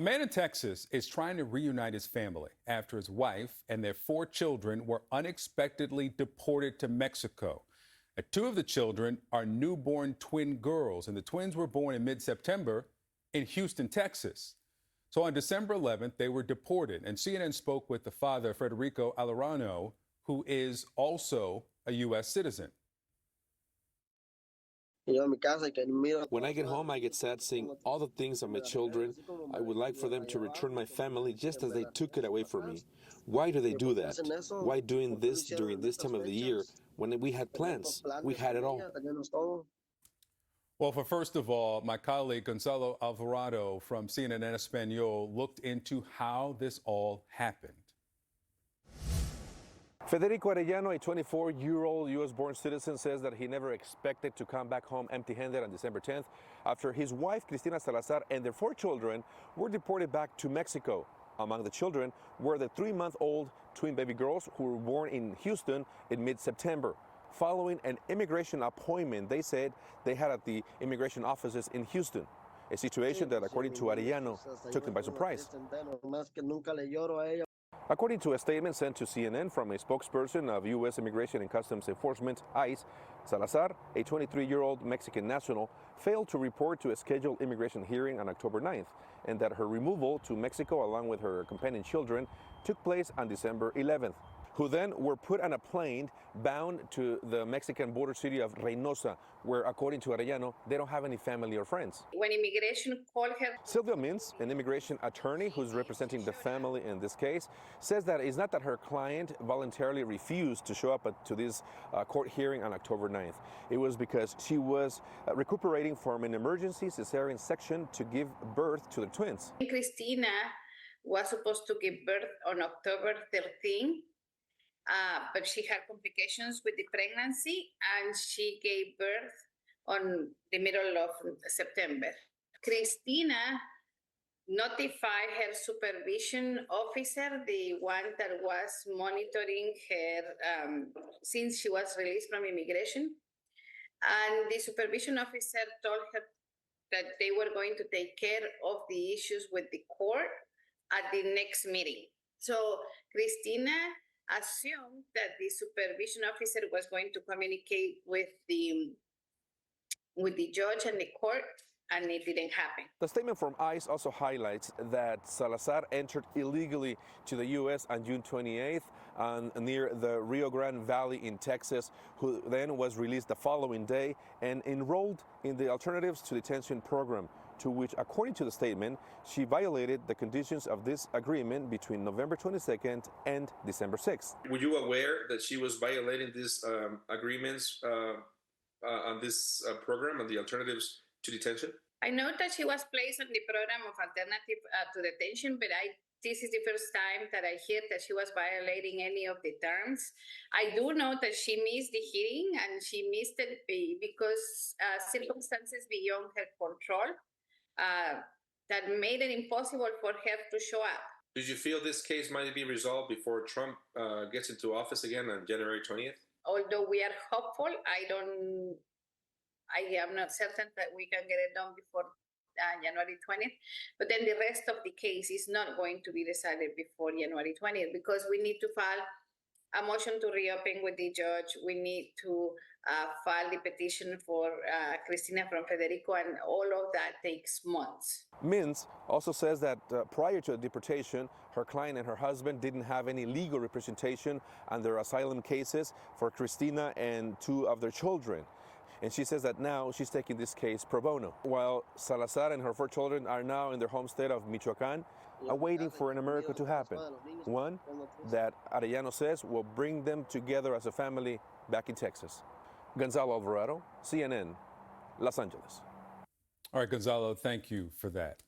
A man in Texas is trying to reunite his family after his wife and their 4 children were unexpectedly deported to Mexico. Two of the children are newborn twin girls, and the twins were born in mid-September in Houston, Texas. So on December 11th, they were deported, and CNN spoke with the father, Federico Alarano, who is also a U.S. citizen. When I get home, I get sad seeing all the things of my children. I would like for them to return my family just as they took it away from me. Why do they do that? Why doing this during this time of the year when we had plans? We had it all. Well, first of all, my colleague Gonzalo Alvarado from CNN en Español looked into how this all happened. Federico Arellano, a 24-year-old U.S.-born citizen, says that he never expected to come back home empty-handed on December 10th after his wife, Cristina Salazar, and their 4 children were deported back to Mexico. Among the children were the 3-month-old twin baby girls who were born in Houston in mid-September. Following an immigration appointment they said they had at the immigration offices in Houston, a situation that, according to Arellano, took them by surprise. According to a statement sent to CNN from a spokesperson of U.S. Immigration and Customs Enforcement, ICE, Salazar, a 23-year-old Mexican national, failed to report to a scheduled immigration hearing on October 9th, and that her removal to Mexico along with her companion children took place on December 11th, who then were put on a plane bound to the Mexican border city of Reynosa, where, according to Arellano, they don't have any family or friends. When immigration called her, Sylvia Mintz, an immigration attorney who's representing the family in this case, says that it's not that her client voluntarily refused to show up to this court hearing on October 9th. It was because she was recuperating from an emergency cesarean section to give birth to the twins. Cristina was supposed to give birth on October 13th. But she had complications with the pregnancy, and she gave birth on the middle of September. Cristina notified her supervision officer, the one that was monitoring her since she was released from immigration. And the supervision officer told her that they were going to take care of the issues with the court at the next meeting. So Cristina assumed that the supervision officer was going to communicate with the judge and the court, and it didn't happen. The statement from ICE also highlights that Salazar entered illegally to the U.S. on June 28th near the Rio Grande Valley in Texas, who then was released the following day and enrolled in the Alternatives to Detention program, to which, according to the statement, she violated the conditions of this agreement between November 22nd and December 6th. Were you aware that she was violating these agreements on this program, on the Alternatives to Detention? I know that she was placed on the program of Alternative to Detention, but this is the first time that I hear that she was violating any of the terms. I do know that she missed the hearing, and she missed it because circumstances beyond her control that made it impossible for her to show up. Did you feel this case might be resolved before Trump gets into office again on January 20th? Although we are hopeful, I am not certain that we can get it done before January 20th. But then the rest of the case is not going to be decided before January 20th, because we need to file a motion to reopen with the judge. We need to file the petition for Cristina from Federico, and all of that takes months. Mintz also says that prior to the deportation, her client and her husband didn't have any legal representation on their asylum cases for Cristina and 2 of their children. And she says that now she's taking this case pro bono, while Salazar and her 4 children are now in their home state of Michoacán, awaiting for an miracle to happen, one that Arellano says will bring them together as a family back in Texas. Gonzalo Alvarado, CNN, Los Angeles. All right, Gonzalo, thank you for that.